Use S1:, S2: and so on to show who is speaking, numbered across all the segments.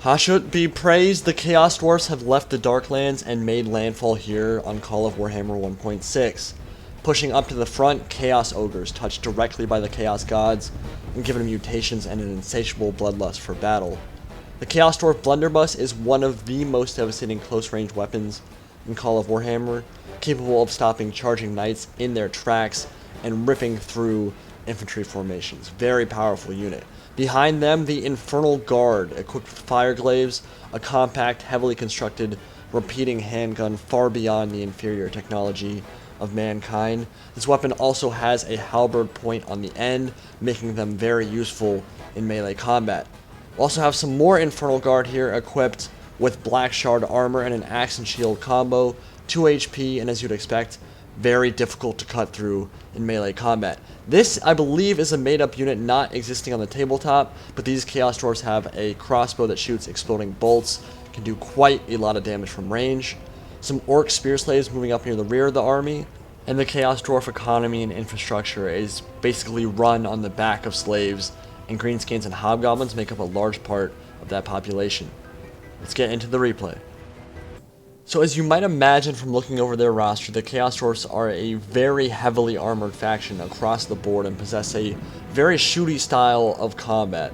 S1: Hashut be praised, the Chaos Dwarfs have left the Darklands and made landfall here on Call of Warhammer 1.6. Pushing up to the front, Chaos Ogres, touched directly by the Chaos Gods, and given mutations and an insatiable bloodlust for battle. The Chaos Dwarf Blunderbuss is one of the most devastating close-range weapons in Call of Warhammer, capable of stopping charging knights in their tracks and ripping through infantry formations. Very powerful unit. Behind them, the Infernal Guard, equipped with fire glaives, a compact, heavily constructed, repeating handgun far beyond the inferior technology of mankind. This weapon also has a halberd point on the end, making them very useful in melee combat. We also have some more Infernal Guard here, equipped with black shard armor and an axe and shield combo, 2 HP, and as you'd expect, very difficult to cut through in melee combat. This, I believe, is a made-up unit not existing on the tabletop, but these Chaos Dwarfs have a crossbow that shoots exploding bolts, can do quite a lot of damage from range. Some Orc Spear Slaves moving up near the rear of the army, and the Chaos Dwarf economy and infrastructure is basically run on the back of slaves, and Greenskins and Hobgoblins make up a large part of that population. Let's get into the replay. So as you might imagine from looking over their roster, the Chaos Dwarfs are a very heavily armored faction across the board and possess a very shooty style of combat.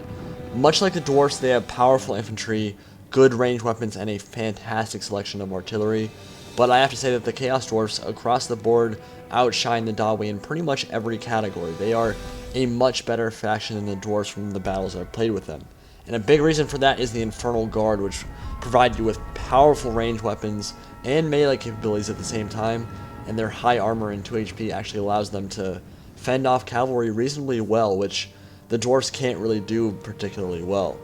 S1: Much like the Dwarfs, they have powerful infantry, good ranged weapons, and a fantastic selection of artillery. But I have to say that the Chaos Dwarfs across the board outshine the Dawi in pretty much every category. They are a much better faction than the Dwarfs from the battles I've played with them. And a big reason for that is the Infernal Guard, which provide you with powerful ranged weapons and melee capabilities at the same time, and their high armor and 2 HP actually allows them to fend off cavalry reasonably well, which the Dwarfs can't really do particularly well.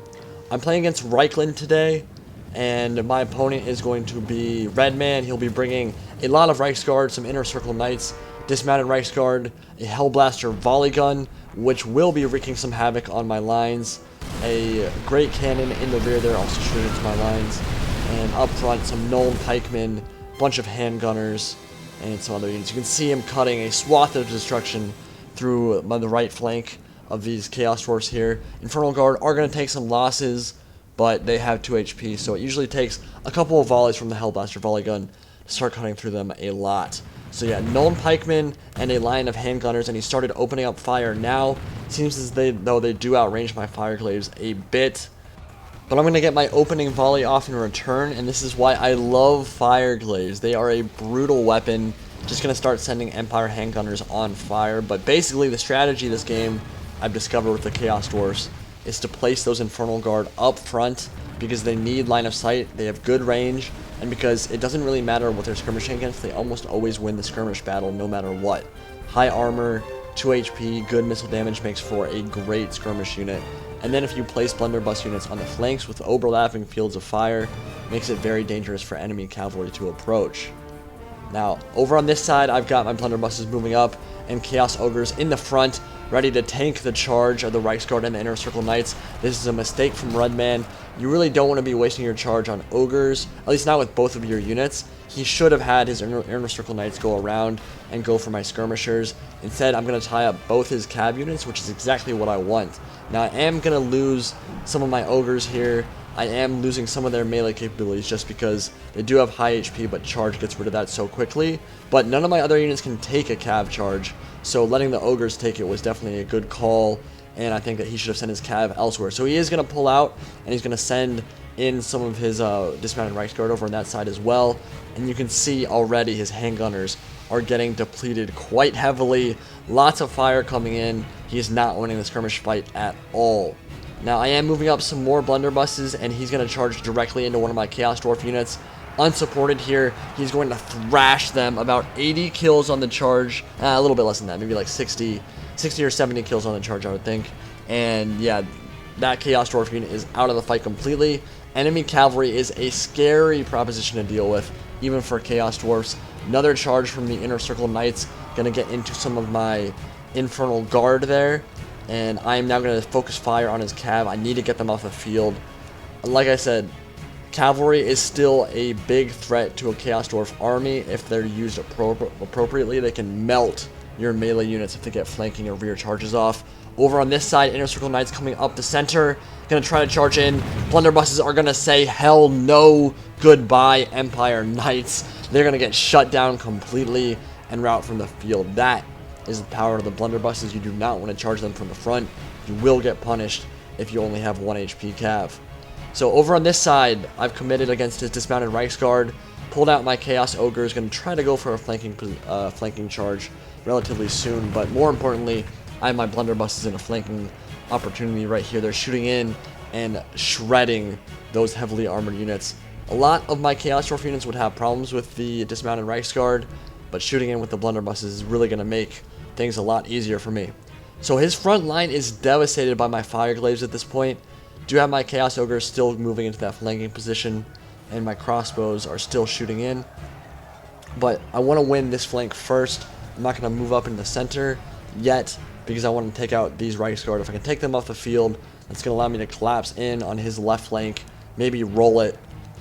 S1: I'm playing against Reikland today, and my opponent is going to be Redman. He'll be bringing a lot of Reiksguard, some Inner Circle Knights, dismounted Reiksguard, a Hellblaster Volley Gun, which will be wreaking some havoc on my lines, a great cannon in the rear there, also shooting into my lines, and up front some Gnome Pikemen, bunch of handgunners, and some other units. You can see him cutting a swath of destruction through the right flank of these Chaos Dwarfs here. Infernal Guard are going to take some losses, but they have 2 HP, so it usually takes a couple of volleys from the Hellblaster Volley Gun to start cutting through them a lot. So yeah, Gnome Pikemen and a line of handgunners, and he started opening up fire now. Seems as though they do outrange my fire glaives a bit. But I'm going to get my opening volley off in return, and this is why I love fire glaives. They are a brutal weapon. Just going to start sending Empire handgunners on fire. But basically the strategy of this game I've discovered with the Chaos Dwarfs is to place those Infernal Guard up front because they need line of sight, they have good range, and because it doesn't really matter what they're skirmishing against, they almost always win the skirmish battle no matter what. High armor, 2 HP, good missile damage makes for a great skirmish unit. And then if you place blunderbuss units on the flanks with overlapping fields of fire, makes it very dangerous for enemy cavalry to approach. Now, over on this side, I've got my blunderbusses moving up, and Chaos Ogres in the front, ready to tank the charge of the Reiksguard and the Inner Circle Knights. This is a mistake from Redman. You really don't want to be wasting your charge on Ogres, at least not with both of your units. He should have had his Inner Circle Knights go around and go for my skirmishers. Instead, I'm going to tie up both his cab units, which is exactly what I want. Now, I am going to lose some of my Ogres here. I am losing some of their melee capabilities just because they do have high HP, but charge gets rid of that so quickly. But none of my other units can take a cav charge, so letting the Ogres take it was definitely a good call, and I think that he should have sent his cav elsewhere. So he is going to pull out, and he's going to send in some of his dismounted Reiksguard over on that side as well. And you can see already his handgunners are getting depleted quite heavily. Lots of fire coming in. He is not winning the skirmish fight at all. Now, I am moving up some more blunderbusses, and he's going to charge directly into one of my Chaos Dwarf units. Unsupported here, he's going to thrash them. About 80 kills on the charge. A little bit less than that, maybe like 60 or 70 kills on the charge, I would think. And yeah, that Chaos Dwarf unit is out of the fight completely. Enemy cavalry is a scary proposition to deal with, even for Chaos Dwarfs. Another charge from the Inner Circle Knights, going to get into some of my Infernal Guard there. And I am now going to focus fire on his cav. I need to get them off the field. Like I said, cavalry is still a big threat to a Chaos Dwarf army. If they're used appropriately, they can melt your melee units if they get flanking or rear charges off. Over on this side, Inner Circle Knights coming up the center. Gonna try to charge in. Blunderbusses are gonna say hell no, goodbye, Empire Knights. They're gonna get shut down completely and rout from the field. That is the power of the Blunderbusses. You do not want to charge them from the front. You will get punished if you only have 1 HP cav. So over on this side, I've committed against his dismounted Reiksguard. Pulled out my Chaos Ogres. Going to try to go for a flanking charge relatively soon. But more importantly, I have my Blunderbusses in a flanking opportunity right here. They're shooting in and shredding those heavily armored units. A lot of my Chaos Dwarf units would have problems with the dismounted Reiksguard, but shooting in with the Blunderbusses is really going to make things a lot easier for me. So his front line is devastated by my Fireglaves at this point. Do have my Chaos Ogres still moving into that flanking position, and my crossbows are still shooting in. But I want to win this flank first. I'm not going to move up into the center yet, because I want to take out these Reiksguard. If I can take them off the field, that's going to allow me to collapse in on his left flank, maybe roll it,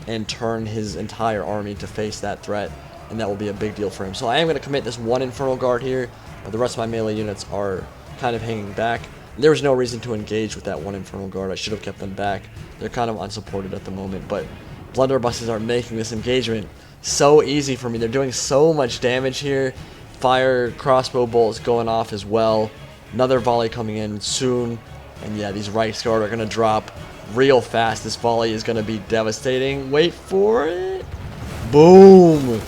S1: and turn his entire army to face that threat, and that will be a big deal for him. So I am going to commit this 1 Infernal Guard here, but the rest of my melee units are kind of hanging back. There was no reason to engage with that 1 Infernal Guard. I should have kept them back. They're kind of unsupported at the moment, but Blunderbusses are making this engagement so easy for me. They're doing so much damage here. Fire crossbow bolts going off as well. Another volley coming in soon. And yeah, these Reiksguard are going to drop real fast. This volley is going to be devastating. Wait for it. Boom.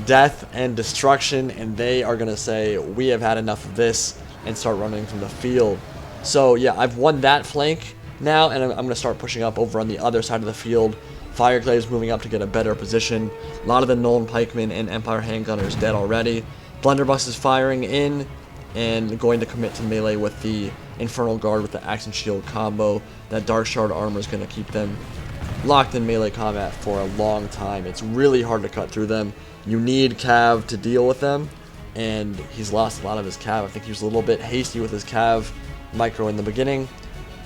S1: Death and destruction. And they are going to say, we have had enough of this, and start running from the field. So yeah, I've won that flank now, and I'm going to start pushing up over on the other side of the field. Fireglaves moving up to get a better position. A lot of the Nolan Pikemen and Empire Handgunners dead already. Blunderbuss is firing in and going to commit to melee with the Infernal Guard with the Axe and Shield combo. That Dark Shard armor is going to keep them locked in melee combat for a long time. It's really hard to cut through them. You need cav to deal with them, and he's lost a lot of his cav. I think he was a little bit hasty with his cav micro in the beginning.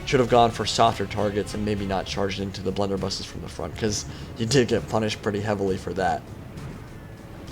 S1: Should have gone for softer targets and maybe not charged into the Blunderbusses from the front, because he did get punished pretty heavily for that.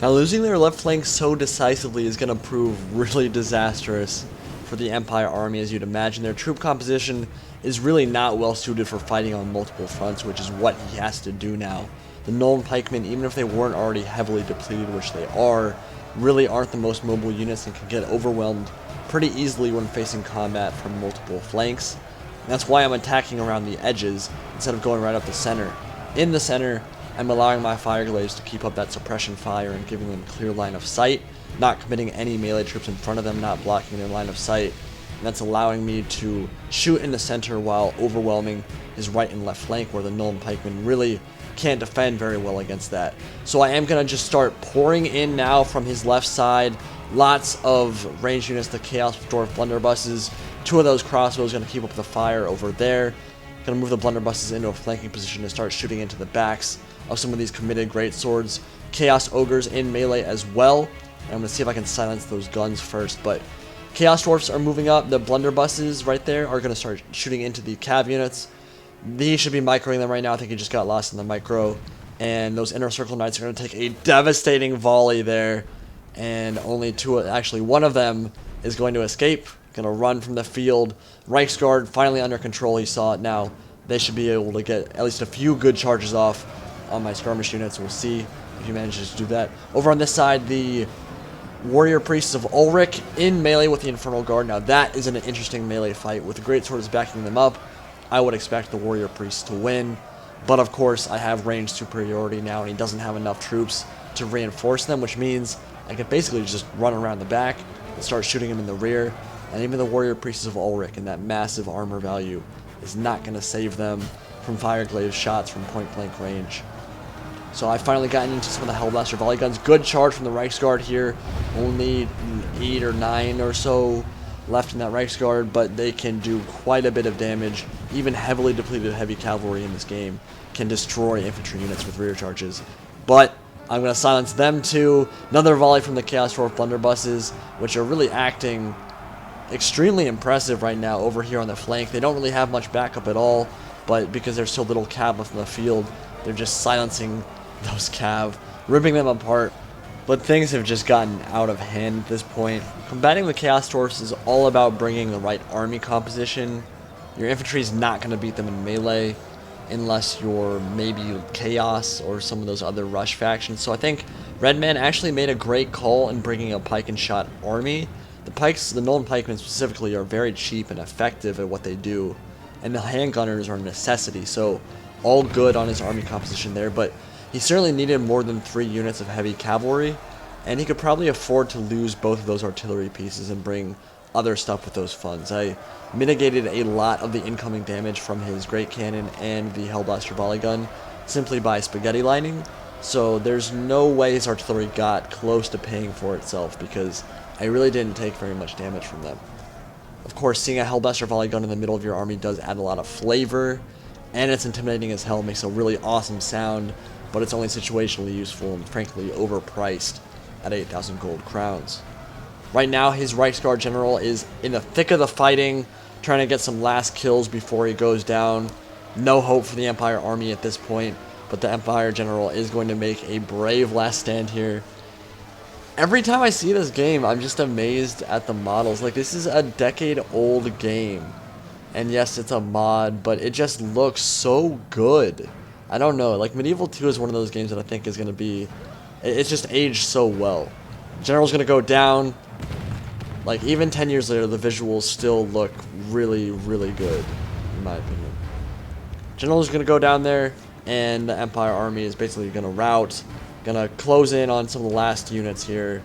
S1: Now, losing their left flank so decisively is going to prove really disastrous for the Empire army. As you'd imagine, their troop composition is really not well suited for fighting on multiple fronts, which is what he has to do now. The Nolan Pikemen, even if they weren't already heavily depleted, which they are, really aren't the most mobile units and can get overwhelmed pretty easily when facing combat from multiple flanks. And that's why I'm attacking around the edges instead of going right up the center. In the center, I'm allowing my Fireglaves to keep up that suppression fire and giving them clear line of sight, not committing any melee troops in front of them, not blocking their line of sight. And that's allowing me to shoot in the center while overwhelming his right and left flank, where the Nolan Pikemen really can't defend very well against that. So I am going to just start pouring in now from his left side. Lots of ranged units, the Chaos Dwarf Blunderbusses. 2 of those crossbows going to keep up the fire over there. Going to move the Blunderbusses into a flanking position and start shooting into the backs of some of these committed greatswords. Chaos Ogres in melee as well. And I'm going to see if I can silence those guns first. But Chaos Dwarfs are moving up. The Blunderbusses right there are going to start shooting into the cav units. He should be microing them right now. I think he just got lost in the micro. And those Inner Circle Knights are going to take a devastating volley there. And only 2, actually 1 of them is going to escape. Going to run from the field. Reiksguard finally under control. He saw it now. They should be able to get at least a few good charges off on my skirmish units. We'll see if he manages to do that. Over on this side, the Warrior Priests of Ulrich in melee with the Infernal Guard. Now that is an interesting melee fight. With the Greatswords backing them up, I would expect the Warrior Priests to win. But of course, I have range superiority now, and he doesn't have enough troops to reinforce them, which means I can basically just run around the back and start shooting him in the rear. And even the Warrior Priests of Ulrich and that massive armor value is not going to save them from Fireglaves shots from point-blank range. So I finally gotten into some of the Hellblaster Volley Guns. Good charge from the Reiksguard here. Only 8 or 9 or so left in that Reiksguard, but they can do quite a bit of damage. Even heavily depleted heavy cavalry in this game can destroy infantry units with rear charges. But I'm going to silence them too. Another volley from the Chaos Dwarf Blunderbusses, which are really acting extremely impressive right now over here on the flank. They don't really have much backup at all, but because there's so little cav left in the field, they're just silencing those cav, ripping them apart. But things have just gotten out of hand at this point. Combating the Chaos Dwarfs is all about bringing the right army composition. Your infantry is not going to beat them in melee unless you're maybe Chaos or some of those other rush factions. So I think Redman actually made a great call in bringing a pike and shot army. The pikes, the Nolan pikemen specifically, are very cheap and effective at what they do, and the handgunners are a necessity. So all good on his army composition there, but he certainly needed more than 3 units of heavy cavalry, and he could probably afford to lose both of those artillery pieces and bring other stuff with those funds. I mitigated a lot of the incoming damage from his Great Cannon and the Hellblaster Volley Gun simply by spaghetti lining, so there's no way his artillery got close to paying for itself because I really didn't take very much damage from them. Of course, seeing a Hellblaster Volley Gun in the middle of your army does add a lot of flavor, and it's intimidating as hell, makes a really awesome sound, but it's only situationally useful and frankly overpriced at 8,000 gold crowns. Right now, his Reiksguard general is in the thick of the fighting, trying to get some last kills before he goes down. No hope for the Empire army at this point, but the Empire general is going to make a brave last stand here. Every time I see this game, I'm just amazed at the models. Like, this is a decade-old game. And yes, it's a mod, but it just looks so good. I don't know, like, Medieval 2 is one of those games that I think is going to be... It's just aged so well. General's going to go down. Like, even 10 years later, the visuals still look really, really good, in my opinion. General's going to go down there, and the Empire army is basically going to rout. Going to close in on some of the last units here.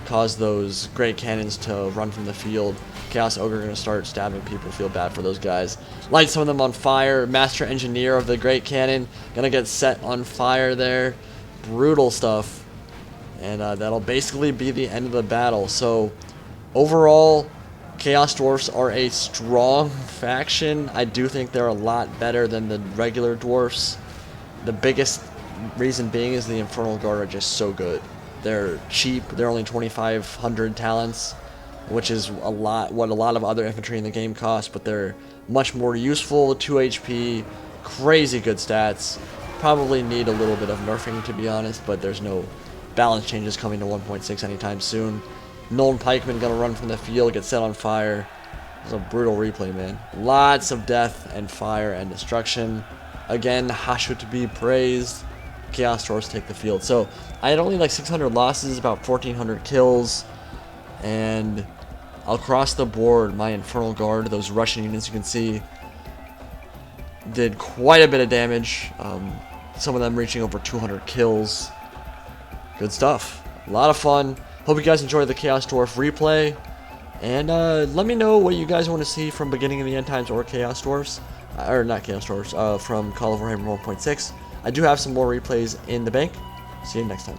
S1: Cause those great cannons to run from the field. Chaos Ogre going to start stabbing people. Feel bad for those guys. Light some of them on fire. Master Engineer of the Great Cannon going to get set on fire there. Brutal stuff. And that'll basically be the end of the battle. So, overall, Chaos Dwarfs are a strong faction. I do think they're a lot better than the regular Dwarfs. The biggest reason being is the Infernal Guard are just so good. They're cheap. They're only 2,500 talents, which is a lot. What a lot of other infantry in the game cost, but they're much more useful. 2 HP, crazy good stats. Probably need a little bit of nerfing, to be honest, but there's no balance changes coming to 1.6 anytime soon. Nolan pikemen gonna run from the field, get set on fire. It's a brutal replay, man. Lots of death and fire and destruction. Again, Hashu to be praised. Chaos Dwarfs take the field. So I had only like 600 losses, about 1,400 kills, and across the board, my Infernal Guard, those Russian units you can see, did quite a bit of damage. Some of them reaching over 200 kills. Good stuff. A lot of fun. Hope you guys enjoyed the Chaos Dwarf replay, and let me know what you guys want to see from Beginning of the End Times or Chaos Dwarfs, or not Chaos Dwarfs, from Call of Warhammer 1.6. I do have some more replays in the bank. See you next time.